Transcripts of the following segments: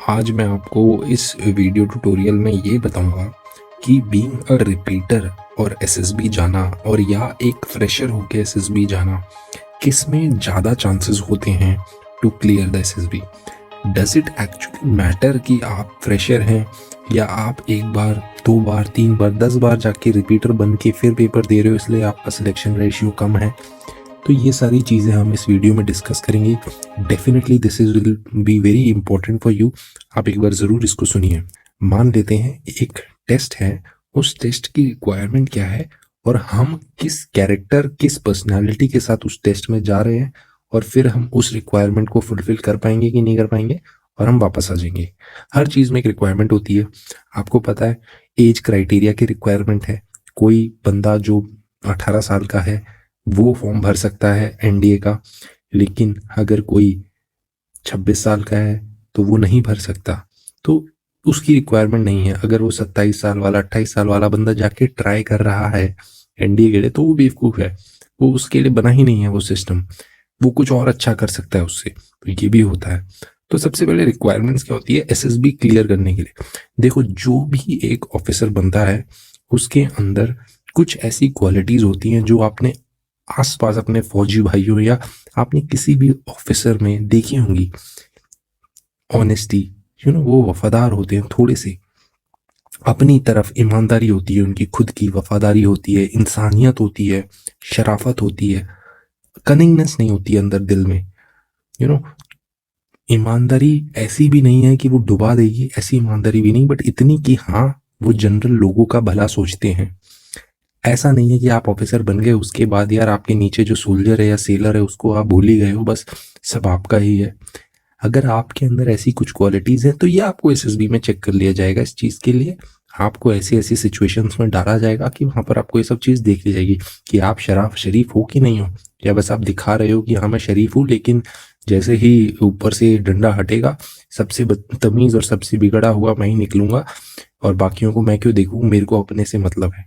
आज मैं आपको इस वीडियो ट्यूटोरियल में ये बताऊंगा कि बीइंग अ रिपीटर और एसएसबी जाना और या एक फ्रेशर होके एसएसबी जाना किस में ज़्यादा चांसेस होते हैं to clear the SSB. Does it actually matter कि आप फ्रेशर हैं या आप एक बार, दो बार, तीन बार, 10 बार जाके रिपीटर बन के फिर पेपर दे रहे हो इसलिए आपका सिलेक्शन रेशियो कम है। तो ये सारी चीज़ें हम इस वीडियो में डिस्कस करेंगे। Definitely this is will be very important for you. आप एक बार ज़रूर इसको सुनिए। मान लेते हैं एक टेस्ट है, उस टेस्ट की रिक्वायरमेंट क्या है और हम किस कैरेक्टर, किस पर्सनालिटी के साथ उस टेस्ट में जा रहे हैं और फिर हम उस रिक्वायरमेंट को फुलफिल कर पाएंगे कि नहीं कर पाएंगे और हम वापस आ जाएंगे। हर चीज़ में एक रिक्वायरमेंट होती है। आपको पता है एज क्राइटेरिया की रिक्वायरमेंट है। कोई बंदा जो 18 साल का है वो फॉर्म भर सकता है एनडीए का, लेकिन अगर कोई 26 साल का है तो वो नहीं भर सकता। तो उसकी रिक्वायरमेंट नहीं है। अगर वो 27 साल वाला, 28 साल वाला बंदा जाके ट्राई कर रहा है एनडीए के लिए तो वो बेवकूफ़ है। वो उसके लिए बना ही नहीं है वो सिस्टम। वो कुछ और अच्छा कर सकता है उससे। तो ये भी होता है। तो सबसे पहले रिक्वायरमेंट्स क्या होती है एसएसबी क्लियर करने के लिए। देखो, जो भी एक ऑफिसर बनता है उसके अंदर कुछ ऐसी क्वालिटीज होती हैं जो आपने आसपास अपने फौजी भाइयों या आपने किसी भी ऑफिसर में देखी होंगी। ऑनेस्टी, वो वफादार होते हैं, थोड़े से अपनी तरफ ईमानदारी होती है, उनकी खुद की वफादारी होती है, इंसानियत होती है, शराफत होती है, कनिंगनेस नहीं होती है अंदर दिल में। यू नो ईमानदारी ऐसी भी नहीं है कि वो डुबा देगी, ऐसी ईमानदारी भी नहीं, बट इतनी कि हाँ वो जनरल लोगों का भला सोचते हैं। ऐसा नहीं है कि आप ऑफिसर बन गए उसके बाद यार आपके नीचे जो सोल्जर है या सेलर है उसको आप भूल ही गए हो, बस सब आपका ही है। अगर आपके अंदर ऐसी कुछ क्वालिटीज है तो ये आपको एसएसबी में चेक कर लिया जाएगा। इस चीज के लिए आपको ऐसी ऐसी सिचुएशंस में डाला जाएगा कि वहां पर आपको ये सब चीज देख ली जाएगी कि आप शरीफ हो कि नहीं हो, या बस आप दिखा रहे हो कि हाँ मैं शरीफ हूँ, लेकिन जैसे ही ऊपर से डंडा हटेगा सबसे बदतमीज और सबसे बिगड़ा हुआ मैं ही निकलूंगा और बाकियों को मैं क्यों देखूं, मेरे को अपने से मतलब है।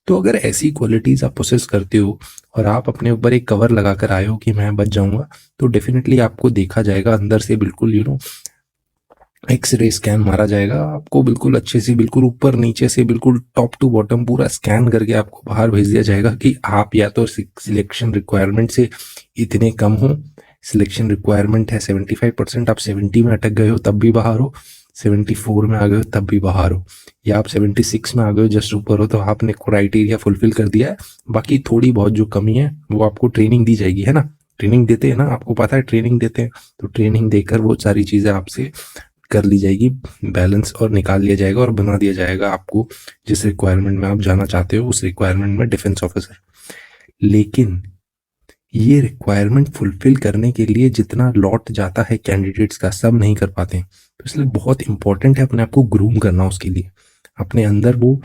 तो अगर ऐसी क्वालिटीज आप प्रोसेस करते हो और आप अपने ऊपर एक कवर लगाकर आए हो कि मैं बच जाऊंगा, तो डेफिनेटली आपको देखा जाएगा अंदर से, बिल्कुल एक्सरे स्कैन मारा जाएगा आपको, बिल्कुल अच्छे से, बिल्कुल ऊपर नीचे से, बिल्कुल टॉप टू बॉटम पूरा स्कैन करके आपको बाहर भेज दिया जाएगा कि आप या तो सिलेक्शन रिक्वायरमेंट से इतने कम हो, सिलेक्शन रिक्वायरमेंट है 75%, आप 70 में अटक गए हो तब भी बाहर हो, 74 में आ गए हो तब भी बाहर हो, या आप 76 में आ गए हो जस्ट ऊपर हो, तो आपने क्राइटेरिया फुलफिल कर दिया है। बाकी थोड़ी बहुत जो कमी है वो आपको ट्रेनिंग दी जाएगी, है ना। ट्रेनिंग देते हैं ना, आपको पता है ट्रेनिंग देते हैं, तो ट्रेनिंग देकर वो सारी चीज़ें आपसे कर ली जाएगी, बैलेंस और निकाल लिया जाएगा और बना दिया जाएगा आपको जिस रिक्वायरमेंट में आप जाना चाहते हो, उस रिक्वायरमेंट में डिफेंस ऑफिसर। लेकिन ये रिक्वायरमेंट फुलफिल करने के लिए जितना लॉट जाता है कैंडिडेट्स का, सब नहीं कर पाते। तो इसलिए बहुत इंपॉर्टेंट है अपने आप को ग्रूम करना, उसके लिए अपने अंदर वो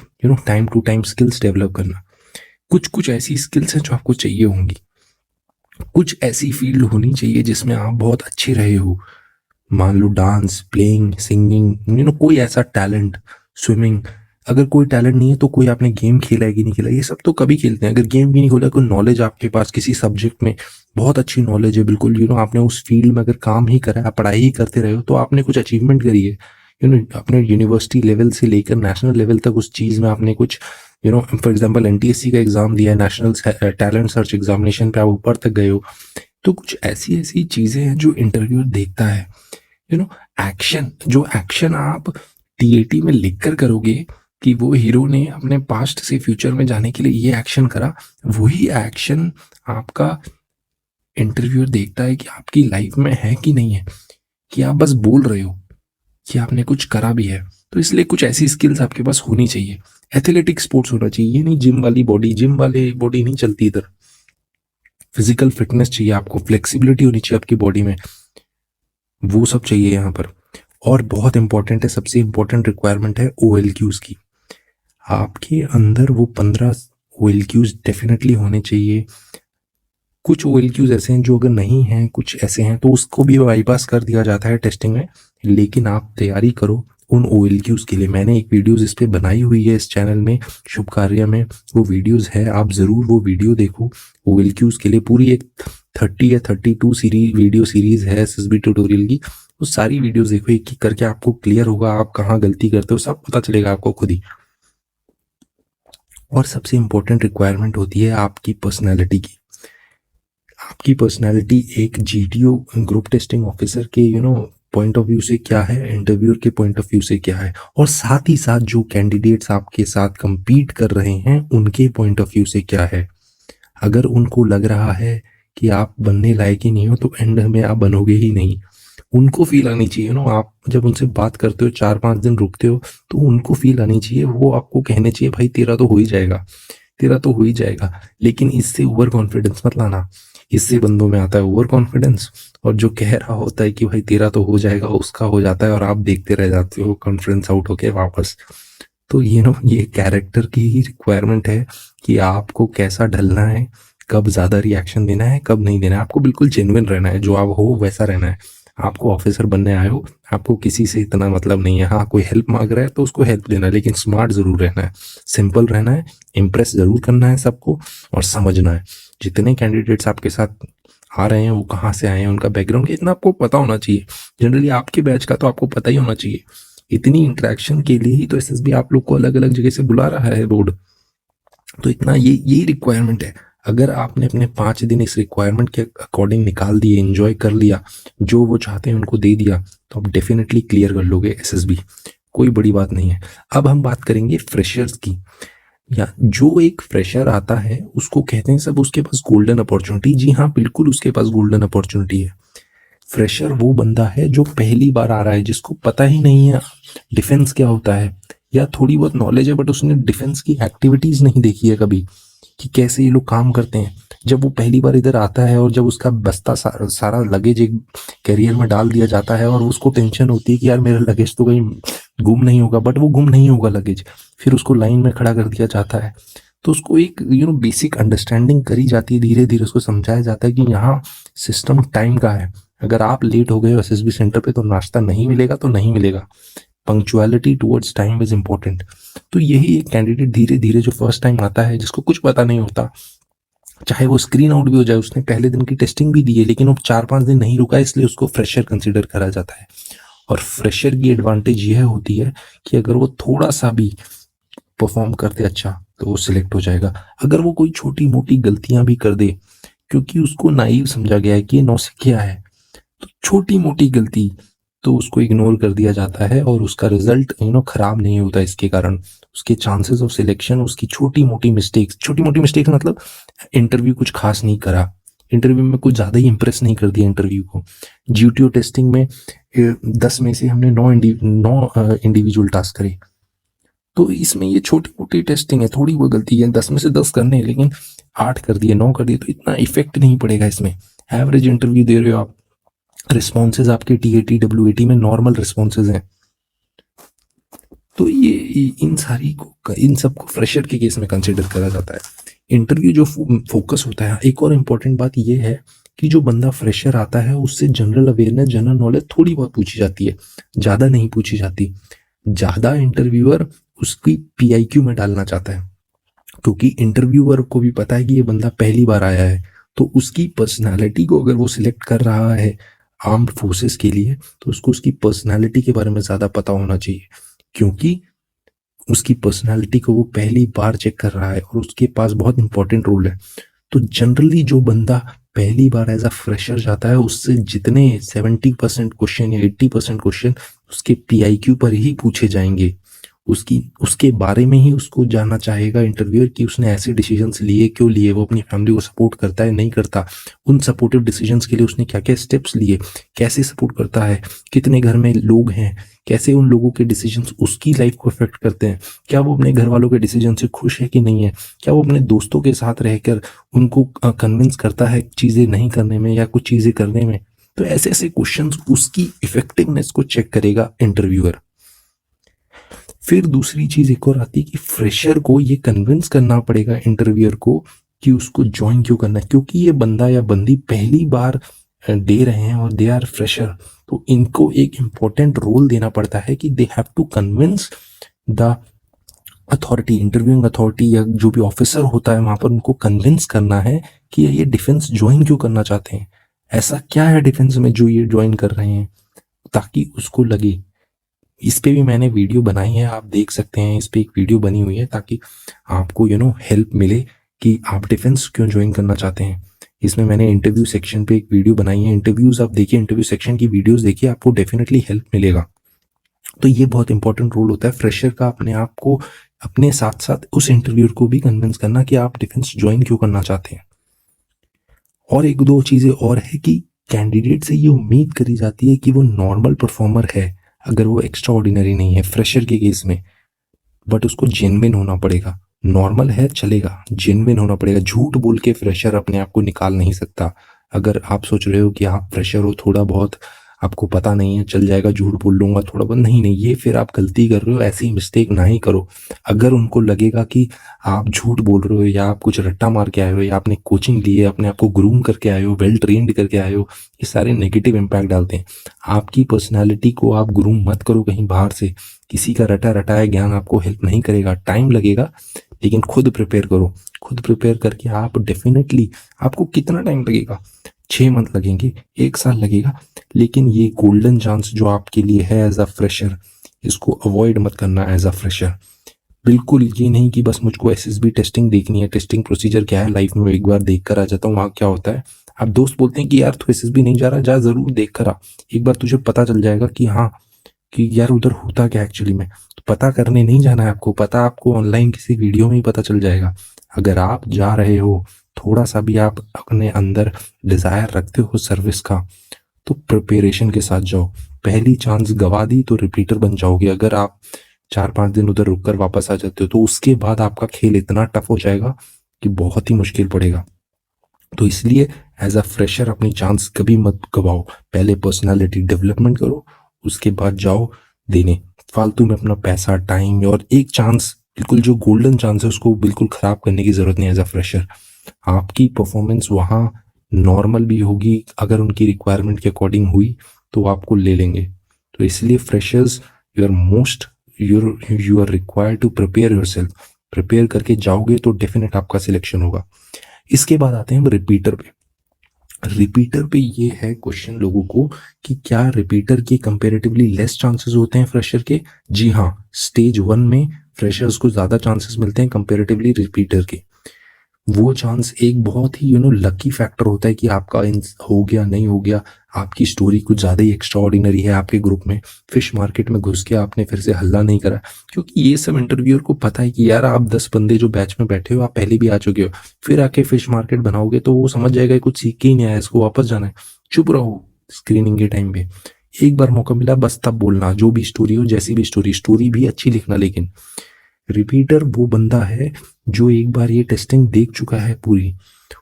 time to time skills develop करना। कुछ कुछ ऐसी स्किल्स हैं जो आपको चाहिए होंगी। कुछ ऐसी फील्ड होनी चाहिए जिसमें आप बहुत अच्छे रहे हो। मान लो डांस, प्लेइंग, सिंगिंग, कोई ऐसा टैलेंट, स्विमिंग। अगर कोई टैलेंट नहीं है तो कोई आपने गेम खेला है कि नहीं खेला, ये सब तो कभी खेलते हैं। अगर गेम भी नहीं खोला, कोई नॉलेज आपके पास किसी सब्जेक्ट में बहुत अच्छी नॉलेज है, बिल्कुल आपने उस फील्ड में अगर काम ही करा है, आप पढ़ाई ही करते रहे हो, तो आपने कुछ अचीवमेंट करी है। अपने यूनिवर्सिटी लेवल से लेकर नेशनल लेवल तक उस चीज़ में आपने कुछ फॉर एग्जाम्पल एनटीएससी का एग्जाम दिया है, नेशनल टैलेंट सर्च एग्जामिनेशन पे आप ऊपर तक गए हो। तो कुछ ऐसी ऐसी चीज़ें हैं जो इंटरव्यू देखता है। एक्शन, जो एक्शन आप टीएटी में लिखकर करोगे कि वो हीरो ने अपने पास्ट से फ्यूचर में जाने के लिए ये एक्शन करा, वही एक्शन आपका इंटरव्यू देखता है कि आपकी लाइफ में है कि नहीं है, कि आप बस बोल रहे हो कि आपने कुछ करा भी है। तो इसलिए कुछ ऐसी स्किल्स आपके पास होनी चाहिए। एथलेटिक स्पोर्ट्स होना चाहिए, ये नहीं जिम वाली बॉडी, जिम वाली बॉडी नहीं चलती इधर। फिजिकल फिटनेस चाहिए आपको, फ्लेक्सिबिलिटी होनी चाहिए आपकी बॉडी में, वो सब चाहिए यहाँ पर। और बहुत इंपॉर्टेंट है, सबसे इंपॉर्टेंट रिक्वायरमेंट है OLQs की। आपके अंदर वो 15 OLQs डेफिनेटली होने चाहिए। कुछ OLQs ऐसे हैं जो अगर नहीं हैं, कुछ ऐसे हैं तो उसको भी बाईपास कर दिया जाता है टेस्टिंग में। लेकिन आप तैयारी करो उन OLQs के लिए। मैंने एक वीडियोस इस पे बनाई हुई है इस चैनल में, शुभ कार्य में, वो वीडियोस है, आप ज़रूर वो वीडियो देखो। OLQs के लिए पूरी एक 30 या 32 वीडियो सीरीज है एसएसबी ट्यूटोरियल की, वो सारी वीडियोस देखो, एक एक करके आपको क्लियर होगा आप कहाँ गलती करते हो, सब पता चलेगा आपको खुद ही। और सबसे इम्पोर्टेंट रिक्वायरमेंट होती है आपकी पर्सनैलिटी की। आपकी पर्सनैलिटी एक जीटीओ ग्रुप टेस्टिंग ऑफिसर के पॉइंट ऑफ व्यू से क्या है, इंटरव्यूअर के पॉइंट ऑफ व्यू से क्या है, और साथ ही साथ जो कैंडिडेट्स आपके साथ compete कर रहे हैं उनके पॉइंट ऑफ व्यू से क्या है। अगर उनको लग रहा है कि आप बनने लायक ही नहीं हो तो एंड में आप बनोगे ही नहीं। उनको फील आनी चाहिए ना, आप जब उनसे बात करते हो 4-5 दिन रुकते हो तो उनको फील आनी चाहिए, वो आपको कहने चाहिए भाई तेरा तो हो ही जाएगा, तेरा तो हो ही जाएगा। लेकिन इससे ओवर कॉन्फिडेंस मत लाना, इससे बंदों में आता है ओवर कॉन्फिडेंस, और जो कह रहा होता है कि भाई तेरा तो हो जाएगा उसका हो जाता है और आप देखते रह जाते हो कॉन्फिडेंस आउट होके वापस। तो ये कैरेक्टर की ही रिक्वायरमेंट है कि आपको कैसा ढलना है, कब ज़्यादा रिएक्शन देना है, कब नहीं देना है। आपको बिल्कुल जेन्युइन रहना है, जो आप हो वैसा रहना है। आपको ऑफिसर बनने आए हो, आपको किसी से इतना मतलब नहीं है। हाँ, कोई हेल्प मांग रहा है तो उसको हेल्प देना है, लेकिन स्मार्ट ज़रूर रहना है, सिंपल रहना है, इम्प्रेस ज़रूर करना है सबको, और समझना है जितने कैंडिडेट्स आपके साथ आ रहे हैं वो कहाँ से आए हैं, उनका बैकग्राउंड इतना आपको पता होना चाहिए। जनरली आपके बैच का तो आपको पता ही होना चाहिए। इतनी इंटरेक्शन के लिए ही तो एसएसबी आप लोग को अलग अलग जगह से बुला रहा है बोर्ड। तो इतना यही रिक्वायरमेंट है। अगर आपने अपने 5 दिन इस रिक्वायरमेंट के अकॉर्डिंग निकाल दिए, एंजॉय कर लिया, जो वो चाहते हैं उनको दे दिया, तो आप डेफिनेटली क्लियर कर लोगे एसएसबी, कोई बड़ी बात नहीं है। अब हम बात करेंगे फ्रेशर्स की। या जो एक फ्रेशर आता है उसको कहते हैं सब उसके पास गोल्डन अपॉर्चुनिटी। जी हाँ, बिल्कुल उसके पास गोल्डन अपॉर्चुनिटी है। फ्रेशर वो बंदा है जो पहली बार आ रहा है, जिसको पता ही नहीं है डिफेंस क्या होता है, या थोड़ी बहुत नॉलेज है बट उसने डिफेंस की एक्टिविटीज नहीं देखी है कभी कि कैसे ये लोग काम करते हैं। जब वो पहली बार इधर आता है और जब उसका बस्ता सारा लगेज एक कैरियर में डाल दिया जाता है और उसको टेंशन होती है कि यार मेरा लगेज तो कहीं गुम नहीं होगा, बट वो गुम नहीं होगा लगेज। फिर उसको लाइन में खड़ा कर दिया जाता है, तो उसको एक बेसिक अंडरस्टैंडिंग करी जाती है, धीरे धीरे उसको समझाया जाता है कि यहाँ सिस्टम टाइम का है। अगर आप लेट हो गए हो एसएसबी सेंटर पे तो नाश्ता नहीं मिलेगा तो नहीं मिलेगा। Punctuality towards time is important. तो यही एक कैंडिडेट धीरे धीरे जो फर्स्ट टाइम आता है, जिसको कुछ पता नहीं होता, चाहे वो स्क्रीन आउट भी हो जाए, उसने पहले दिन की टेस्टिंग भी दी है लेकिन वो 4-5 दिन नहीं रुका, इसलिए उसको फ्रेशर कंसिडर करा जाता है। और फ्रेशर की एडवांटेज यह होती है कि अगर वो थोड़ा सा भी परफॉर्म करते अच्छा तो वो सिलेक्ट हो जाएगा। अगर वो कोई छोटी मोटी गलतियां भी कर दे, क्योंकि उसको नाइव समझा गया है कि ये नौसिखिया है, तो छोटी मोटी गलती तो उसको इग्नोर कर दिया जाता है और उसका रिजल्ट खराब नहीं होता। इसके कारण उसके चांसेस ऑफ सिलेक्शन, उसकी छोटी मोटी मिस्टेक्स मतलब इंटरव्यू कुछ खास नहीं करा, इंटरव्यू में कुछ ज़्यादा ही इंप्रेस नहीं कर दिया इंटरव्यू को। जीटीओ टेस्टिंग में 10 में से हमने 9 इंडिविजुअल टास्क करे, तो इसमें ये छोटी मोटी टेस्टिंग है, थोड़ी वो गलती है, 10 में से 10 करने हैं लेकिन 8 कर दिए, 9 कर दिए, तो इतना इफेक्ट नहीं पड़ेगा इसमें। एवरेज इंटरव्यू दे रहे हो आप, रिस्पॉन्सेज आपके टीएटी डब्ल्यूएटी में नॉर्मल रिस्पॉन्सेज हैं। तो ये इन सबको फ्रेशर के केस में कंसिडर करा जाता है। इंटरव्यू जो फोकस होता है, एक और इम्पोर्टेंट बात ये है कि जो बंदा फ्रेशर आता है उससे जनरल अवेयरनेस, जनरल नॉलेज थोड़ी बहुत पूछी जाती है, ज़्यादा नहीं पूछी जाती। ज़्यादा इंटरव्यूअर उसकी पीआईक्यू में डालना चाहता है, क्योंकि इंटरव्यूअर को भी पता है कि ये बंदा पहली बार आया है, तो उसकी पर्सनालिटी को अगर वो सिलेक्ट कर रहा है आर्म्ड फोर्सेस के लिए तो उसको उसकी पर्सनालिटी के बारे में ज़्यादा पता होना चाहिए, क्योंकि उसकी पर्सनालिटी को वो पहली बार चेक कर रहा है और उसके पास बहुत इंपॉर्टेंट रोल है। तो जनरली जो बंदा पहली बार एज अ फ्रेशर जाता है उससे जितने 70% क्वेश्चन या 80% क्वेश्चन उसके पीआईक्यू पर ही पूछे जाएंगे, उसके बारे में ही उसको जानना चाहेगा इंटरव्यूअर कि उसने ऐसे डिसीजंस लिए, क्यों लिए, वो अपनी फैमिली को सपोर्ट करता है नहीं करता, उन सपोर्टिव डिसीजंस के लिए उसने क्या क्या स्टेप्स लिए, कैसे सपोर्ट करता है, कितने घर में लोग हैं, कैसे उन लोगों के डिसीजंस उसकी लाइफ को अफेक्ट करते हैं, क्या वो अपने घर वालों के डिसीजन से खुश है कि नहीं है, क्या वो अपने दोस्तों के साथ रहकर उनको कन्विंस करता है चीज़ें नहीं करने में या कुछ चीज़ें करने में। तो ऐसे ऐसे क्वेश्चंस उसकी इफेक्टिवनेस को चेक करेगा इंटरव्यूअर। फिर दूसरी चीज एक और आती है कि फ्रेशर को ये कन्विंस करना पड़ेगा इंटरव्यूअर को कि उसको ज्वाइन क्यों करना है, क्योंकि ये बंदा या बंदी पहली बार दे रहे हैं और दे आर फ्रेशर, तो इनको एक इम्पोर्टेंट रोल देना पड़ता है कि they have to convince the authority, interviewing authority या जो भी ऑफिसर होता है वहां पर, उनको कन्विंस करना है कि ये डिफेंस ज्वाइन क्यों करना चाहते हैं, ऐसा क्या है डिफेंस में जो ये ज्वाइन कर रहे हैं। ताकि उसको लगे। इस पे भी मैंने वीडियो बनाई है, आप देख सकते हैं, इस पे एक वीडियो बनी हुई है ताकि आपको हेल्प मिले कि आप डिफेंस क्यों ज्वाइन करना चाहते हैं। इसमें मैंने इंटरव्यू सेक्शन पे एक वीडियो बनाई है, इंटरव्यूज आप देखिए, इंटरव्यू सेक्शन की वीडियोस देखिए, आपको डेफिनेटली हेल्प मिलेगा। तो ये बहुत इंपॉर्टेंट रोल होता है फ्रेशर का, अपने आप को अपने साथ साथ उस इंटरव्यूअर को भी कन्विंस करना कि आप डिफेंस ज्वाइन क्यों करना चाहते हैं। और एक दो चीजें और है कि कैंडिडेट से ये उम्मीद करी जाती है कि वो नॉर्मल परफॉर्मर है, अगर वो एक्स्ट्रा ऑर्डिनरी नहीं है फ्रेशर के केस में, बट उसको जेन्युइन होना पड़ेगा। नॉर्मल है चलेगा, जेन्युइन होना पड़ेगा। झूठ बोल के फ्रेशर अपने आप को निकाल नहीं सकता। अगर आप सोच रहे हो कि आप फ्रेशर हो, थोड़ा बहुत आपको पता नहीं है, चल जाएगा, झूठ बोल लूंगा थोड़ा बहुत, नहीं नहीं, ये फिर आप गलती कर रहे हो, ऐसी मिस्टेक ना ही करो। अगर उनको लगेगा कि आप झूठ बोल रहे हो या आप कुछ रट्टा मार के आए हो या आपने कोचिंग ली है, अपने आप को ग्रूम करके आए हो, वेल ट्रेंड करके आए हो, ये सारे नेगेटिव इम्पैक्ट डालते हैं। आपकी पर्सनैलिटी को आप ग्रूम मत करो कहीं बाहर से, किसी का रटा रटाया ज्ञान आपको हेल्प नहीं करेगा, टाइम लगेगा, लेकिन खुद प्रिपेयर करो। खुद प्रिपेयर करके आप डेफिनेटली, आपको कितना टाइम लगेगा, 6 मंथ लगेंगे, 1 साल लगेगा, लेकिन ये गोल्डन चांस जो आपके लिए है एज अ फ्रेशर, इसको अवॉइड मत करना एज अ फ्रेशर। बिल्कुल ये नहीं कि बस मुझको एसएसबी टेस्टिंग देखनी है, टेस्टिंग प्रोसीजर क्या है लाइफ में एक बार देख कर आ जाता हूँ, वहाँ क्या होता है। आप दोस्त बोलते हैं कि यार तू एसएसबी नहीं जा रहा, जा जरूर देख कर आ, एक बार तुझे पता चल जाएगा कि हाँ, कि यार उधर होता क्या एक्चुअली में। तो पता करने नहीं जाना है आपको, पता आपको ऑनलाइन किसी वीडियो में ही पता चल जाएगा। अगर आप जा रहे हो, थोड़ा सा भी आप अपने अंदर डिजायर रखते हो सर्विस का, तो प्रिपरेशन के साथ जाओ। पहली चांस गवा दी तो रिपीटर बन जाओगे। अगर आप 4-5 दिन उधर रुककर वापस आ जाते हो तो उसके बाद आपका खेल इतना टफ हो जाएगा कि बहुत ही मुश्किल पड़ेगा। तो इसलिए एज अ फ्रेशर अपनी चांस कभी मत गवाओ, पहले पर्सनालिटी डेवलपमेंट करो, उसके बाद जाओ देने। फालतू में अपना पैसा, टाइम और एक चांस, बिल्कुल जो गोल्डन चांस है उसको बिल्कुल खराब करने की जरूरत नहीं। एज अ फ्रेशर आपकी परफॉर्मेंस वहाँ नॉर्मल भी होगी, अगर उनकी रिक्वायरमेंट के अकॉर्डिंग हुई तो आपको ले लेंगे। तो इसलिए freshers, you are required to prepare yourself. Prepare करके जाओगे तो डेफिनेट आपका सिलेक्शन होगा। इसके बाद आते हैं हम रिपीटर पे। रिपीटर पे ये है क्वेश्चन लोगों को कि क्या रिपीटर के कंपेरेटिवली लेस चांसेस होते हैं फ्रेशर के? जी हाँ, स्टेज 1 में फ्रेशर्स को ज्यादा चांसेस मिलते हैं कंपेरेटिवली रिपीटर के। वो चांस एक बहुत ही लकी फैक्टर होता है कि आपका हो गया नहीं हो गया, आपकी स्टोरी कुछ ज्यादा ही एक्स्ट्रा ऑर्डिनरी है आपके ग्रुप में, फिश मार्केट में घुस के आपने फिर से हल्ला नहीं करा। क्योंकि ये सब इंटरव्यूअर को पता है कि यार आप 10 बंदे जो बैच में बैठे हो, आप पहले भी आ चुके हो, फिर आके फिश मार्केट बनाओगे तो वो समझ जाएगा कि कुछ सीख के ही नहीं आया, इसको वापस जाना है। चुप रहो स्क्रीनिंग के टाइम पे, एक बार मौका मिला बस तब बोलना, जो भी स्टोरी हो, जैसी भी स्टोरी भी अच्छी लिखना। लेकिन रिपीटर वो बंदा है जो एक बार ये टेस्टिंग देख चुका है पूरी,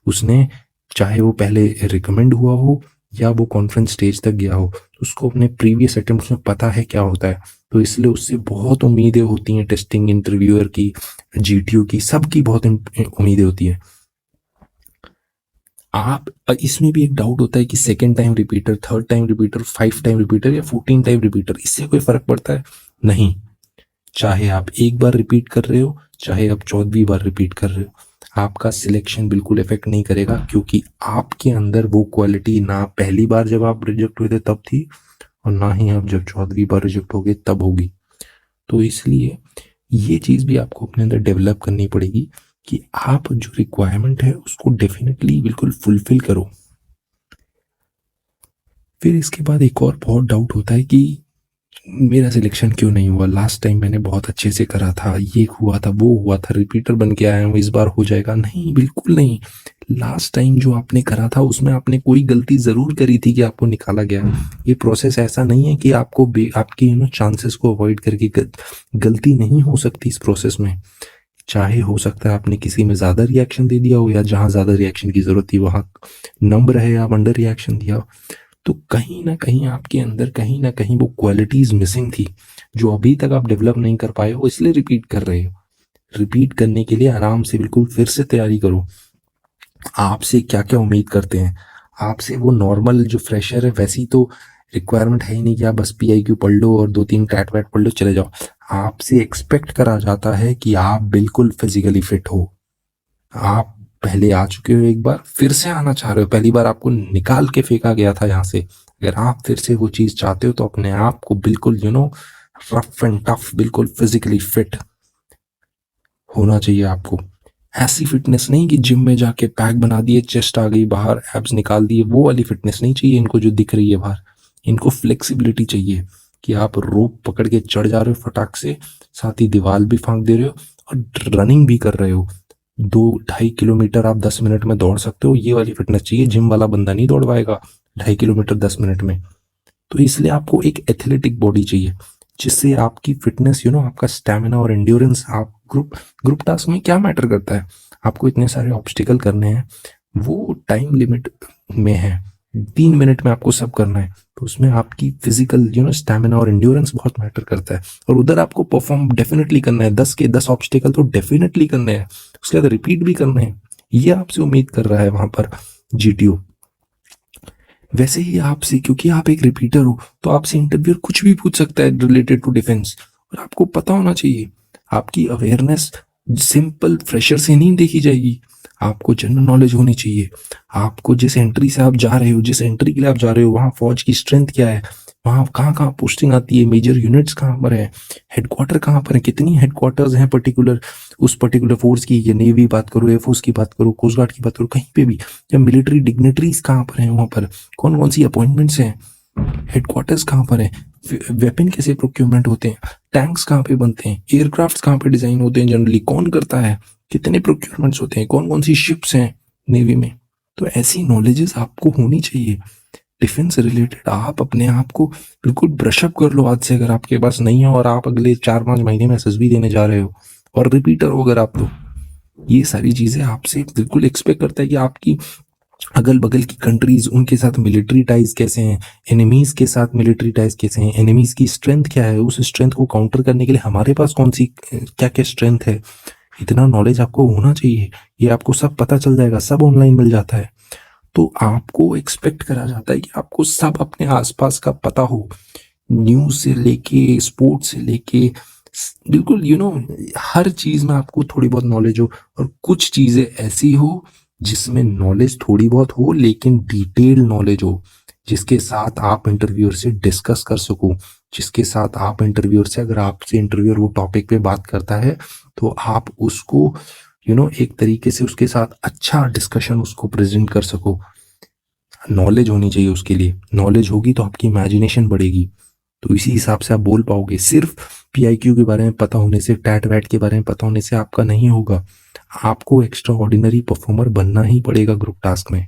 उसने, चाहे वो पहले रिकमेंड हुआ हो या वो कॉन्फ्रेंस स्टेज तक गया हो, तो उसको अपने प्रीवियस अटेम्प्ट्स में पता है क्या होता है। तो इसलिए उससे बहुत उम्मीदें होती हैं, टेस्टिंग इंटरव्यूअर की, जीटीयू की, सबकी बहुत उम्मीदें होती है। आप इसमें भी एक डाउट होता है कि second time repeater, third time repeater, 5 time repeater या 14 टाइम रिपीटर, इससे कोई फर्क पड़ता है? नहीं। चाहे आप एक बार रिपीट कर रहे हो, चाहे आप 14वीं बार रिपीट कर रहे हो, आपका सिलेक्शन बिल्कुल इफेक्ट नहीं करेगा, क्योंकि आपके अंदर वो क्वालिटी ना पहली बार जब आप रिजेक्ट हुए थे तब थी, और ना ही आप जब 14वीं बार रिजेक्ट हो गए तब होगी। तो इसलिए ये चीज भी आपको अपने अंदर डेवलप करनी पड़ेगी कि आप जो रिक्वायरमेंट है उसको डेफिनेटली बिल्कुल फुलफिल करो। फिर इसके बाद एक और बहुत डाउट होता है कि मेरा सिलेक्शन क्यों नहीं हुआ, लास्ट टाइम मैंने बहुत अच्छे से करा था, ये हुआ था, वो हुआ था, रिपीटर बन के आया हूँ, इस बार हो जाएगा? नहीं, बिल्कुल नहीं। लास्ट टाइम जो आपने करा था उसमें आपने कोई गलती जरूर करी थी कि आपको निकाला गया। ये प्रोसेस ऐसा नहीं है कि आपको आपकी चांसेस को अवॉइड करके गलती नहीं हो सकती इस प्रोसेस में। चाहे हो सकता है आपने किसी में ज्यादा रिएक्शन दे दिया हो, या जहां ज्यादा रिएक्शन की जरूरत थी वहां नम रहे, आप अंडर रिएक्शन दिया हो। तो कहीं ना कहीं आपके अंदर कहीं ना कहीं वो क्वालिटीज मिसिंग थी जो अभी तक आप डेवलप नहीं कर पाए हो, इसलिए रिपीट कर रहे हो। रिपीट करने के लिए आराम से बिल्कुल फिर से तैयारी करो। आपसे क्या क्या उम्मीद करते हैं? आपसे वो नॉर्मल जो फ्रेशर है वैसी तो रिक्वायरमेंट है ही नहीं कि आप बस PIQ पढ़ लो और 2-3 टैट वैट पढ़ लो चले जाओ। आपसे एक्सपेक्ट करा जाता है कि आप बिल्कुल फिजिकली फिट हो। आप पहले आ चुके हो एक बार, फिर से आना चाह रहे हो, पहली बार आपको निकाल के फेंका गया था यहाँ से, अगर आप फिर से वो चीज़ चाहते हो तो अपने आप को बिल्कुल रफ एंड टफ, बिल्कुल फिजिकली फिट होना चाहिए आपको। ऐसी फिटनेस नहीं कि जिम में जाके पैक बना दिए, चेस्ट आ गई बाहर, एब्स निकाल दिए, वो वाली फिटनेस नहीं चाहिए इनको जो दिख रही है बाहर। इनको फ्लेक्सिबिलिटी चाहिए कि आप रोप पकड़ के चढ़ जा रहे हो फटाक से, साथ ही दीवार भी फांक दे रहे हो और रनिंग भी कर रहे हो। 2-2.5 किलोमीटर आप 10 मिनट में दौड़ सकते हो, ये वाली फिटनेस चाहिए। जिम वाला बंदा नहीं दौड़ पाएगा 2.5 किलोमीटर 10 मिनट में। तो इसलिए आपको एक एथलेटिक बॉडी चाहिए जिससे आपकी फिटनेस आपका स्टेमिना और एंड्योरेंस। आप ग्रुप टास्क में क्या मैटर करता है, आपको इतने सारे ऑब्स्टिकल करने हैं, वो टाइम लिमिट में है, 3 मिनट में आपको सब करना है। तो उसमें आपकी फिजिकल स्टेमिना और एंड्योरेंस बहुत मैटर करता है। और उधर आपको परफॉर्म डेफिनेटली करना है, 10 के 10 ऑब्स्टिकल तो डेफिनेटली करने हैं, उसके बाद रिपीट भी करने हैं। ये आपसे उम्मीद कर रहा है वहां पर जीटीओ। वैसे ही आपसे, क्योंकि आप एक रिपीटर हो, तो आपसे इंटरव्यूअर कुछ भी पूछ सकता है रिलेटेड टू डिफेंस, और आपको पता होना चाहिए। आपकी अवेयरनेस सिंपल फ्रेशर से नहीं देखी जाएगी, आपको जनरल नॉलेज होनी चाहिए। आपको जिस एंट्री से आप जा रहे हो, जिस एंट्री के लिए आप जा रहे हो, वहाँ फौज की स्ट्रेंथ क्या है, वहाँ कहाँ कहाँ पोस्टिंग आती है, मेजर यूनिट्स कहाँ पर है, हेडक्वार्टर कहाँ पर है, कितनी हेडक्वार्टर्स हैं पर्टिकुलर उस पर्टिकुलर फोर्स की, ये नेवी बात करो, एयरफोर्स की बात करो, कोस्ट गार्ड की बात करो, कहीं पे भी, या मिलिट्री डिग्नेटरीज कहाँ पर हैं, वहाँ पर कौन कौन सी अपॉइंटमेंट्स हैं, हेडक्वार्टर्स कहाँ पर है, वेपन कैसे प्रोक्योरमेंट होते हैं, टैंक्स कहाँ पे बनते हैं, एयरक्राफ्ट कहाँ पे डिजाइन होते हैं, जनरली कौन करता है, कितने प्रोक्योरमेंट्स होते हैं, कौन कौन सी शिप्स हैं नेवी में। तो ऐसी नॉलेजेस आपको होनी चाहिए डिफेंस रिलेटेड। आप अपने आप को बिल्कुल ब्रशअप कर लो आज से, अगर आपके पास नहीं है और आप अगले 4-5 महीने में एसएसबी देने जा रहे हो और रिपीटर हो अगर आप, तो ये सारी चीजें आपसे बिल्कुल एक्सपेक्ट करता है कि आपकी अगल बगल की कंट्रीज, उनके साथ मिलिट्री टाइज कैसे हैं, एनिमीज के साथ मिलिट्री टाइज कैसे हैं, एनिमीज की स्ट्रेंथ क्या है, उस स्ट्रेंथ को काउंटर करने के लिए हमारे पास कौन सी क्या क्या स्ट्रेंथ है। इतना नॉलेज आपको होना चाहिए, ये आपको सब पता चल जाएगा, सब ऑनलाइन मिल जाता है। तो आपको एक्सपेक्ट करा जाता है कि आपको सब अपने आसपास का पता हो, न्यूज से लेके स्पोर्ट्स से लेके बिल्कुल हर चीज में आपको थोड़ी बहुत नॉलेज हो। और कुछ चीजें ऐसी हो जिसमें नॉलेज थोड़ी बहुत हो लेकिन डिटेल नॉलेज हो, जिसके साथ आप इंटरव्यूअर से डिस्कस कर सको, जिसके साथ आप इंटरव्यूअर से, अगर आपसे इंटरव्यूअर वो टॉपिक पे बात करता है तो आप उसको एक तरीके से उसके साथ अच्छा डिस्कशन उसको प्रेजेंट कर सको। नॉलेज होनी चाहिए उसके लिए, नॉलेज होगी तो आपकी इमेजिनेशन बढ़ेगी, तो इसी हिसाब से आप बोल पाओगे। सिर्फ पीआईक्यू के बारे में पता होने से, टैट वैट के बारे में पता होने से आपका नहीं होगा, आपको एक्स्ट्रा ऑर्डिनरी परफॉर्मर बनना ही पड़ेगा ग्रुप टास्क में।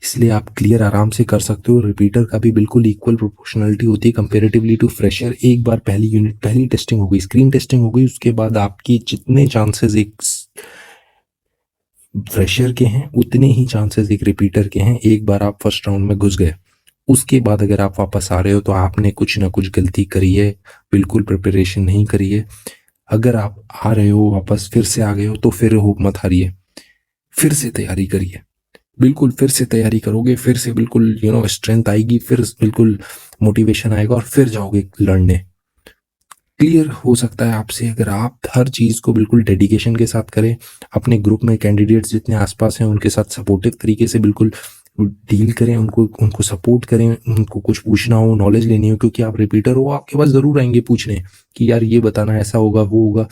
इसलिए आप क्लियर आराम से कर सकते हो। रिपीटर का भी बिल्कुल इक्वल प्रोपोर्शनलिटी होती है कंपेरेटिवली टू फ्रेशर। एक बार पहली यूनिट, पहली टेस्टिंग हो गई, स्क्रीन टेस्टिंग हो गई, उसके बाद आपकी जितने चांसेस एक फ्रेशर के हैं उतने ही चांसेस एक रिपीटर के हैं। एक बार आप फर्स्ट राउंड में घुस गए, उसके बाद अगर आप वापस आ रहे हो तो आपने कुछ ना कुछ गलती करी है, बिल्कुल प्रिपरेशन नहीं करी है। अगर आप आ रहे हो वापस, फिर से आ गए हो, तो फिर होप मत हारिए, फिर से तैयारी करिए, बिल्कुल फिर से तैयारी करोगे, फिर से बिल्कुल स्ट्रेंथ आएगी, फिर बिल्कुल मोटिवेशन आएगा और फिर जाओगे लड़ने। क्लियर हो सकता है आपसे अगर आप हर चीज़ को बिल्कुल डेडिकेशन के साथ करें, अपने ग्रुप में कैंडिडेट्स जितने आसपास हैं उनके साथ सपोर्टिव तरीके से बिल्कुल डील करें, उनको उनको सपोर्ट करें, उनको कुछ पूछना हो, नॉलेज लेनी हो, क्योंकि आप रिपीटर हो, आपके पास ज़रूर आएंगे पूछने कि यार ये बताना, ऐसा होगा वो होगा।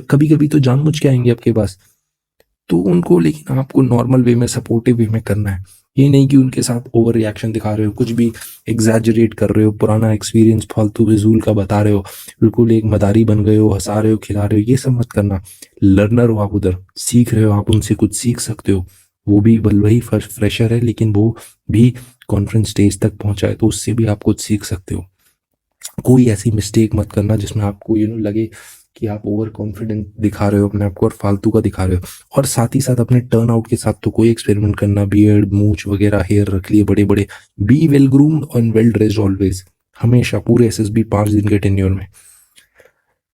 कभी कभी तो जानबूझ के आएंगे आपके पास, तो उनको, लेकिन आपको नॉर्मल वे में, सपोर्टिव वे में करना है। ये नहीं कि उनके साथ ओवर रिएक्शन दिखा रहे हो, कुछ भी एग्जैजरेट कर रहे हो, पुराना एक्सपीरियंस फालतू फिजूल का बता रहे हो, बिल्कुल एक मदारी बन गए हो, हंसा रहे हो, खिला रहे हो, ये सब मत करना। लर्नर हो आप, उधर सीख रहे हो, आप उनसे कुछ सीख सकते हो। वो भी वही फ्रेशर है लेकिन वो भी कॉन्फ्रेंस स्टेज तक पहुंचा है, तो उससे भी आप कुछ सीख सकते हो। कोई ऐसी मिस्टेक मत करना जिसमें आपको लगे कि आप ओवर कॉन्फिडेंट दिखा रहे हो अपने आप को और फालतू का दिखा रहे हो। और साथ ही साथ अपने टर्न आउट के साथ तो कोई एक्सपेरिमेंट करना, बियर्ड, मूछ वगैरह, हेयर रख लिए बड़े बड़े, be well groomed and well dressed always, हमेशा पूरे एसएसबी 5 दिन के टेन्योर में।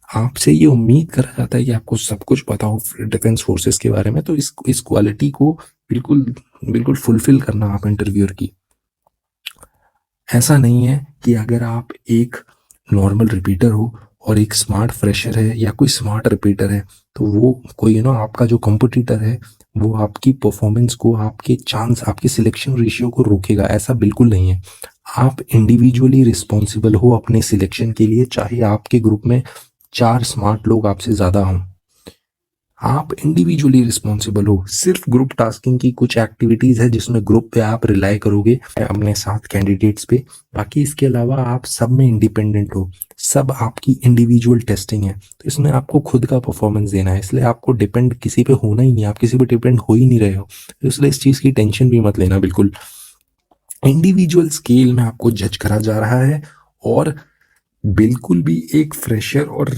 आपसे ये उम्मीद करा जाता है कि आपको सब कुछ पता हो डिफेंस फोर्सेस के बारे में, तो इस क्वालिटी को बिल्कुल बिल्कुल फुलफिल करना आप इंटरव्यूअर की। ऐसा नहीं है कि अगर आप एक नॉर्मल रिपीटर हो और एक स्मार्ट फ्रेशर है या कोई स्मार्ट रिपीटर है तो वो कोई आपका जो कॉम्पिटिटर है वो आपकी परफॉर्मेंस को, आपके चांस, आपके सिलेक्शन रेशियो को रोकेगा, ऐसा बिल्कुल नहीं है। आप इंडिविजुअली रिस्पॉन्सिबल हो अपने सिलेक्शन के लिए, चाहे आपके ग्रुप में 4 स्मार्ट लोग आपसे ज़्यादा हों। आप इंडिविजुअली रिस्पॉन्सिबल हो। सिर्फ ग्रुप टास्किंग की कुछ एक्टिविटीज़ है जिसमें ग्रुप पे आप रिलाई करोगे अपने साथ कैंडिडेट्स पे, बाकी इसके अलावा आप सब में इंडिपेंडेंट हो। सब आपकी इंडिविजुअल टेस्टिंग है, तो इसमें आपको खुद का परफॉर्मेंस देना है, इसलिए आपको डिपेंड किसी पे होना ही नहीं, आप किसी पे डिपेंड हो ही नहीं रहे हो, तो इसलिए इस चीज़ की टेंशन भी मत लेना बिल्कुल। इंडिविजुअल स्केल में आपको जज करा जा रहा है, और बिल्कुल भी एक फ्रेशर और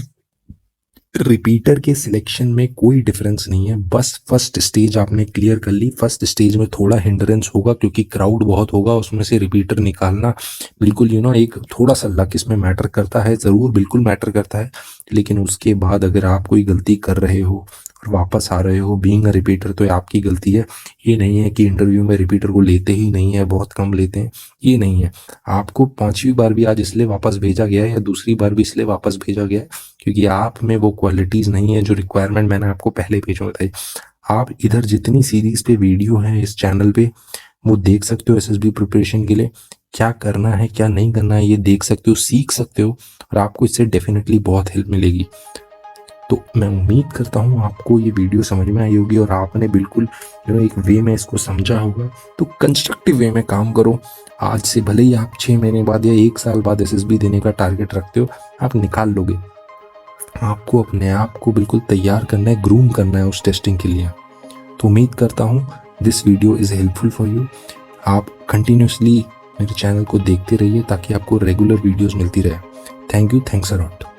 रिपीटर के सिलेक्शन में कोई डिफरेंस नहीं है। बस फर्स्ट स्टेज आपने क्लियर कर ली। फर्स्ट स्टेज में थोड़ा हिंड्रेंस होगा क्योंकि क्राउड बहुत होगा, उसमें से रिपीटर निकालना बिल्कुल एक थोड़ा सा लक इसमें मैटर करता है, ज़रूर बिल्कुल मैटर करता है। लेकिन उसके बाद अगर आप कोई गलती कर रहे हो और वापस आ रहे हो बीइंग अ रिपीटर, तो ये आपकी गलती है। ये नहीं है कि इंटरव्यू में रिपीटर को लेते ही नहीं है, बहुत कम लेते हैं, ये नहीं है। आपको 5वीं बार भी आज इसलिए वापस भेजा गया है, या दूसरी बार भी इसलिए वापस भेजा गया है क्योंकि आप में वो क्वालिटीज़ नहीं है जो रिक्वायरमेंट मैंने आपको पहले भेजा बताई। आप इधर जितनी सीरीज़ पे वीडियो है इस चैनल पे, वो देख सकते हो एसएसबी प्रिपरेशन के लिए क्या करना है क्या नहीं करना है, ये देख सकते हो, सीख सकते हो, और आपको इससे डेफिनेटली बहुत हेल्प मिलेगी। तो मैं उम्मीद करता हूँ आपको ये वीडियो समझ में आई होगी और आपने बिल्कुल एक वे में इसको समझा होगा। तो कंस्ट्रक्टिव वे में काम करो। आज से भले ही आप 6 महीने बाद या 1 साल बाद एसएसबी देने का टारगेट रखते हो, आप निकाल लोगे। आपको अपने आप को बिल्कुल तैयार करना है, ग्रूम करना है उस टेस्टिंग के लिए। तो उम्मीद करता हूँ this video is helpful for you. आप कंटिन्यूसली मेरे चैनल को देखते रहिए ताकि आपको रेगुलर वीडियोस मिलती रहे। Thank you, thanks a lot.